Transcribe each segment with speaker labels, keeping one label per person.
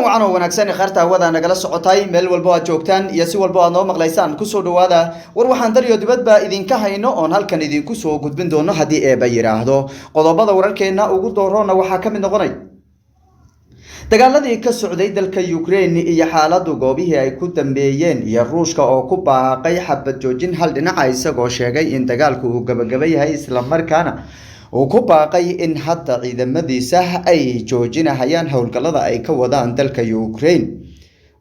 Speaker 1: wacan oo wanaagsan khaarta hawada nagala socotay meel walba aad joogtaan iyo si walba aad noo maqlaysaan ku soo dhawaada war waxaan dariyo dibadba idinka hayno oon halkan idinku soo gudbin doono haddii eeba yiraahdo qodobada wararkeena ugu doorona waxaa ka mid noqonay dagaaladii ka socday dalka Ukraine iyo xaaladdu goobihii ay ku dambeeyeen iyo Ruushka oo ku baaqay xabad joojin hal dhinac isagoo sheegay in dagaalku uu gabagabay yahay isla markaana oo ku baaqay in hadda ciidamadiisa ay joojinayaan howlgallada ay ka wadaan dalka Ukraine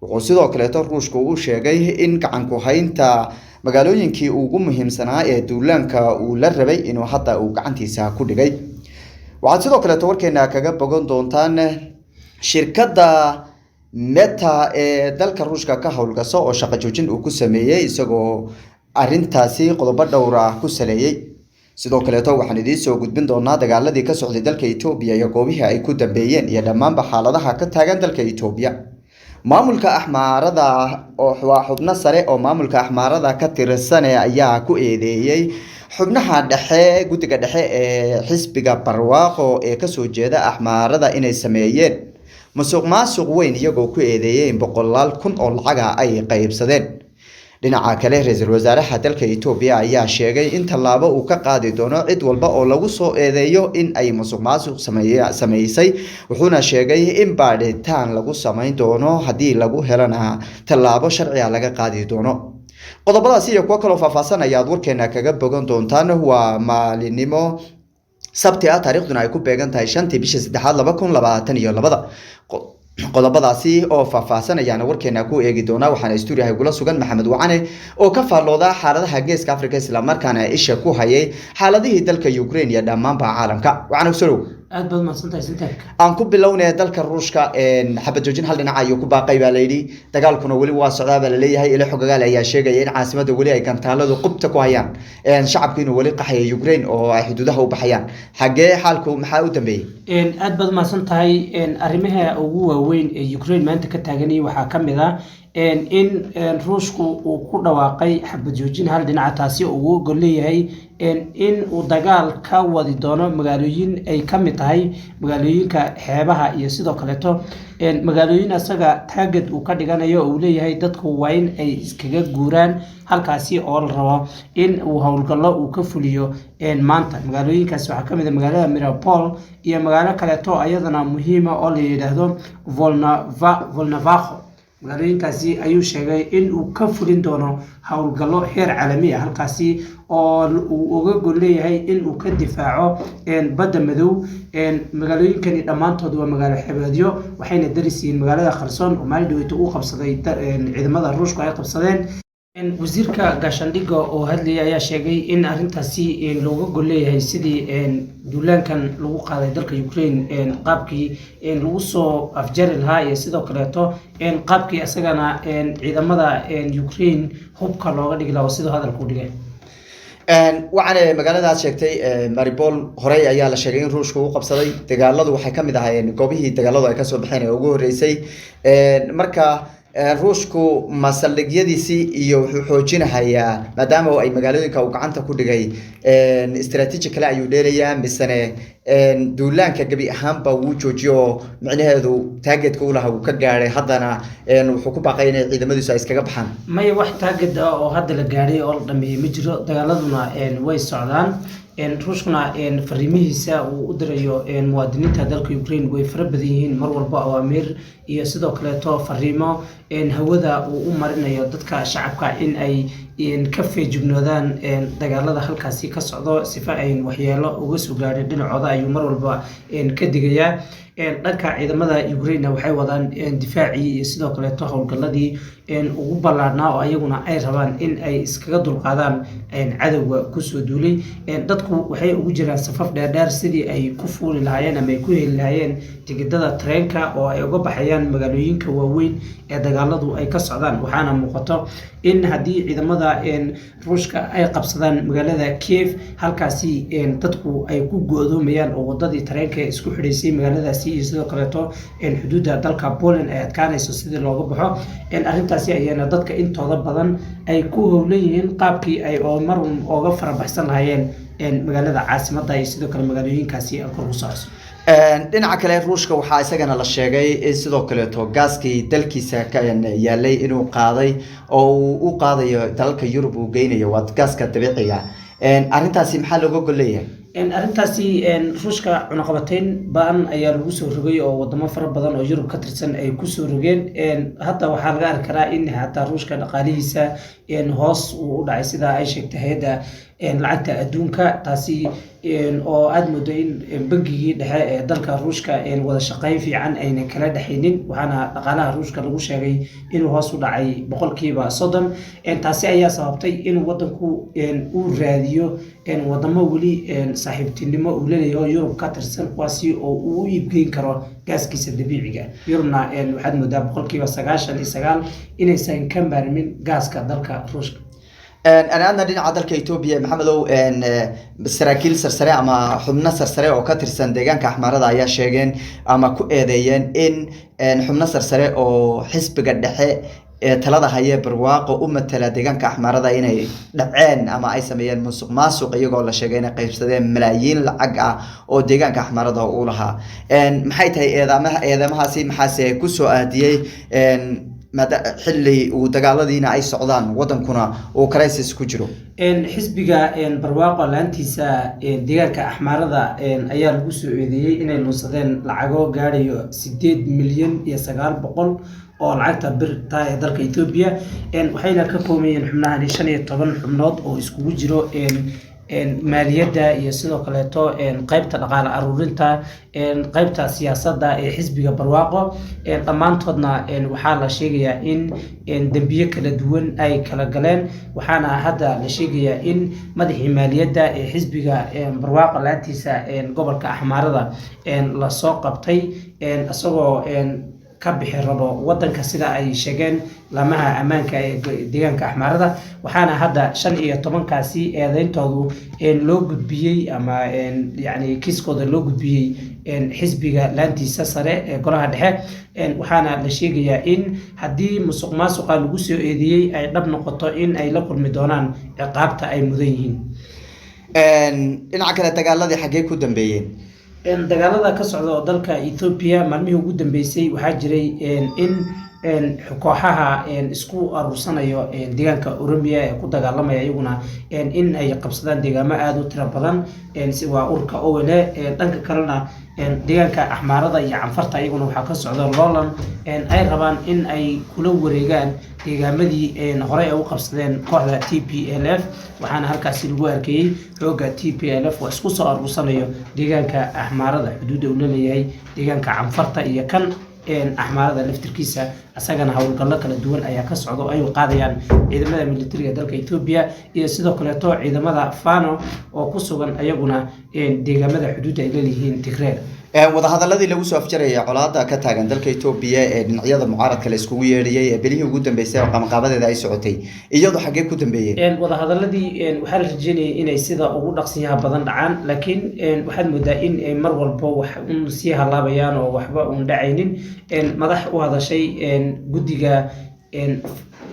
Speaker 1: wuxuu sidoo kale Ruushku uu sheegay in gacan ku haynta magaalooyinkii ugu muhiimsanaa ee duulaanka uu la rabay inuu hadda uu gacantiisa ku dhigay waxaad sidoo kale warkeena kaga bogan doontaan shirkadda Meta ee dalka Ruushka ka howlgasho oo shaqo joojin uu ku sameeyay isagoo arintaasi qodobo dhowr ah ku saleeyay sidoo kale waxaan idin soo gudbin doonaa dagaaladii ka socday dalka Itoobiya iyo goobihii ay ku dambeeyeen iyo dhammaan xaaladaha ka taagan dalka Itoobiya maamulka axmaarada oo xubno sare oo maamulka axmaarada ka tirsan ayaa ku eedeeyay xubnaha dhexe guddiga dhexe ee xisbiga barwaaqo ee ka soo jeeda axmaarada inay sameeyeen musuqmaasuq weyn iyagoo ku eedeeyay in 100,000 oo lacag ay qaybsadeen dhinaca kale ra'iisul wasaaraha dalka Itoobiya ayaa sheegay in tallaabo uu ka qaadi doono cid walba oo lagu soo eedeeyo in ay musuqmaasuq sameysay wuxuuna sheegay in baadhitaan lagu sameyn doono haddii lagu helana tallaabo sharci ah laga qaadi doono qodobadaas iyo kuwa kale oo faahfaahsan ayaad warkeena kaga bogan doontaan waa maalinimo sabti ah taariikhduna ay ku beegan tahay 5 bisha 3 2022 qodobadaasi oo faahfaahsan ayaan warkeena ku eegi doona waxaan istuuriyahay gula sugan Maxamed Wacane oo ka faallooda xaaladaha geeska Afrika isla markaana isha ku hayay xaaladihii dalka Ukraine iyo dhammaan caalamka waxaan soo
Speaker 2: aad baad maadsantahay sinta
Speaker 1: aan ku bilownay dalka Ruushka xabad joojin hal dhinac ayuu ku baaqay baa leeyay dagaalkuna wali waa socdaa baa leeyahay ila xogagaal ayaa sheegay in caasimada wali ay kantaaladu qubta ku hayaan shacabkiina wali qaxay Ukraine oo ay xuduudaha u baxayaan xagee xaalku maxaa u dambeeyay
Speaker 2: aad baad maadsantahay arrimaha ugu waaweyn ee Ukraine maanta ka taaganay waxa kamid ah in Ruushku uu ku dhawaaqay xabad joojin hal dhinac taasi ugu goleeyahay in uu dagaal ka wadi doono magaalooyin ay kamid tahay magaalooyinka xeebaha iyo sidoo kale magaalooyin asaga target uu ka dhiganayo oo leeyahay dadku waa in ay iskaga guuraan halkaasi oo la rabo in uu howlgallo uu ka fuliyo maanta magaalooyinkaas waxa kamid ah magaalada Mariupol iyo magaalo kale ayadana muhiim ah oo la yiraahdo Volnovakh magaalooyinkaasi ayuu sheegay in uu ka fulin doono howlgallo heer caalami ah halkaasi oo uu uga goleeyahay in uu ka difaaco badda madow magaalooyinkani dhamaantood waa magaalo xeebadyo waxayna darisiin magaalada Kherson oo maalidooda uu qabsaday ciidamada Ruushka ay qabsadeen wasiirka gaashaandhigga oo hadlay ayaa sheegay in arintaasi looga goleeyahay sidii duulaankan lagu qaaday dalka Ukraine qaabkii lagu soo afjari lahaa iyo sidoo kale qaabkii asagana ciidamada Ukraine hubka looga dhigi lahaa sidoo hadalku dhigay
Speaker 1: waxaan magaaladaas sheegtay Mariupol horey ayaa la sheegay in Ruushku uu qabsaday dagaaladu waxay kamid ahaayeen goobihii dagaaladu ay ka soo baxeen oo ugu horeysay marka Ruushku masaldhigyadiisi iyo wuxuu xoojinayaa maadaama ay magaalooyinka uu gacanta ku dhigay strategic kale ayuu dheerayaa misane duulaanka gabi ahaanba uu joojiyo micnaheedu targetka uu lahaa uu ka gaaray haddana wuxuu ku baaqay in ciidamadiisu ay iskaga baxaan
Speaker 2: may wax target oo hadda la gaaray oo la dhameeyay ma jiro dagaaladuna way socdaan Ruushkuna fariimihiisa uu u dirayo muwaadiniinta dalka Ukraine way fara badan yihiin mar walba awaamir iyo sidoo kale fariimo hawada uu u marinayo dadka shacabka in ay ka feejignoodaan dagaalada halkaasi ka socdo sifa ay waxyeelo uga soo gaadhay dhinacooda ayuu mar walba ka digayaa dhanka ciidamada Ukraine waxay wadaan difaaci iyo sidoo kale howlgalladii ugu ballaarnaa oo ayaguna ay rabaan in ay iskaga dulqaadaan cadawga ku soo duulay dadku waxay ugu jiraan safaf dheer sidii ay ku fuuli lahaayeen ama ay ku heli lahaayeen tigidhada tareenka oo ay uga baxayaan magaalooyinka waaweyn ee dagaaladu ay ka socdaan waxaana muuqato in haddii ciidamada Ruushka ay qabsadaan magaalada Kiev halkaasi dadku ay ku go'doomayaan oo wadadii tareenka isku xidhaysay magaaladaasi iyo sidoo kale xuduudda dalka Poland ay adkaanayso sidii looga baxo arrintaasi ayana dadka intooda badan ay ku howlan yihiin qaabkii ay mar uga farabaxsan lahaayeen magaalada caasimadda iyo sidoo kale magaalooyinkaasi kor u socdo
Speaker 1: dhinaca kale ruushka waxaa isagana la sheegay in sidoo kaleeto gaaskii dalkiisa ka yaalay inuu qaaday oo uu u qaadayo dalalka Yurub uu geynayo waa gaaska dabiiciga arrintaasi maxaa looga goleeyahay
Speaker 2: arrintaasi ruushka cunaqabatayn baan ayaa lagu soo rogay oo wadamo fara badan oo Yurub ka tirsan ay ku soo rogeen hadda waxaa laga arki karaa in hataa ruushka dhaqaalihiisa hoos uu u dhacay sida ay sheegtay hay'adda lacagta adduunka taasi oo aad moodo in bangigii dhexe ee dalka ruushka wada shaqayn fiican ayna kala dhaxaynin waxaana dhaqaalaha ruushka lagu sheegay inuu hoos u dhacay 30% taasi ayaa sababtay in wadanku uu raadiyo wadamo wali saaxiibtinimo uu leeyahay oo Yurub ka tirsan kuwaasi oo uu iibgeyn karo gaaskiisa dabiiciga Yurubna waxaad moodaa 99% inaysan ka maarmin gaaska dalka ruushka
Speaker 1: أنا أنا دين عدل كإثيوبيا محمد أو إن سراكيل سرسرة أما حمنا سرسرة أو كتر سندجان كحمارة ضايع شيئين أما كأذيان إن حمنا سرسرة أو حسب قد حق تلاذا هي برواق وأمة تلادجان كحمارة ضايعين دعين أما أي سميان مسوق ما سوق يجوا ولا شيئين قيب سدين ملايين العجعة أو دجان كحمارة ضاولها إن محيط هي إذا ما هسي محاسة كسو أديه إن ماذا حلي ودجالدينا أي سعودان وطن كنا وكرايسيس كجرو
Speaker 2: xisbiga barwaaqo laantiisa deegaanka axmaarada ayaa lagu soo eedeeyay inay lunsadeen lacago gaarayo 8 milyan iyo 900 oo lacagta birta ee dalka Ethiopia waxayna ka koomayeen xubnahan 15 xubnood oo iskugu jiro maaliyadda iyo sidoo kale qaybta dhaqaale aruurinta qaybta siyaasadda ee xisbiga barwaaqo dhamaantoodna waxaa la sheegayaa in dambiye kala duwan ay kala galeen waxaana hadda la sheegayaa in madaxii maaliyadda ee xisbiga barwaaqo laantiisa gobolka axmaarada la soo qabtay asagoo ka bixi rabo wadanka sida ay sheegeen lamaha amaanka ee deegaanka axmaarada waxaana hadda 15 kaasi eedeyntoodu loo gudbiyay ama yani kiiskooda loo gudbiyay xisbiga laantiisa sare ee golaha dhexe waxaana la sheegayaa in haddii musuqmaasuqa lagu soo eedeeyay ay dhab noqoto in ay la kulmi doonaan ciqaabta ay mudan yihiin
Speaker 1: dhinaca kale dagaaladii xaggee ku dambeeyeen
Speaker 2: dagaalada ka socda oo dalka Ethiopia maalmihii ugu dambeysay waxaa jiray in kooxaha isku aruursanayo deegaanka Oromia ee ku dagaalamaya iyaguna in ay qabsadaan deegaamo aad u tiro badan si waa urka OLA dhanka kalena deegaanka axmaarada iyo canfarta iyaguna waxaa ka socda loolan ay rabaan in ay kula wareegaan deegaamadii hore ay u qabsadeen kooxda TPLF waxaana halkaasi lagu arkayay xooga TPLF oo isku soo aruursanayo deegaanka axmaarada xuduudda uu leeyahay deegaanka canfarta iyo kan axmaarada laftirkiisa asagana hawlgallo kala duwan ayaa ka socda oo ay qaadayaan ciidamada militariga dalka Ethiopia iyo sidoo kale ciidamada Fano oo ku sugan ayaguna deegaamada xuduudda ay leeyihiin Tigray
Speaker 1: wadahadaladii lagu soo afjarayay colaadda ka taagan dalka Ethiopia ee dhinacyada mucaaradka la iskugu yeedhiyay ee bilihii ugu dambeysay oo qabanqaabadeeda ay socotay iyadoo xagee ku dambeeyeen
Speaker 2: wadahadaladii waxaa la rajeynayay inay sida ugu dhaqsiyaha badan dhacaan laakiin waxaad moodaa in ay mar walba wax sii halaabayaan oo waxba dhacaynin madax u hadashay guddiga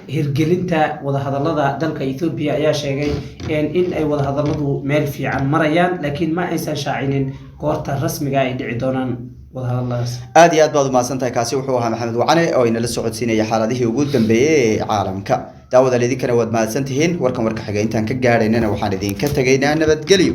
Speaker 2: hirgelinta wadahadalada dalka Ethiopia ayaa sheegay in ay wadahadaladu meel fiican marayaan laakiin ma aysan shaacinin goorta rasmiga ay dhici doonaan wadahadaladaas
Speaker 1: aad iyo aad baad u mahadsantahay kaasi wuxuu ahaa Maxamed Wacane oo inala socodsiinaya xaaladihii ugu dambeeyay ee caalamka daawada leedii kana waad mahadsantihiin warkan warka xiga intaan ka gaadhaynana waxaan idin ka tagaynaa nabadgelyo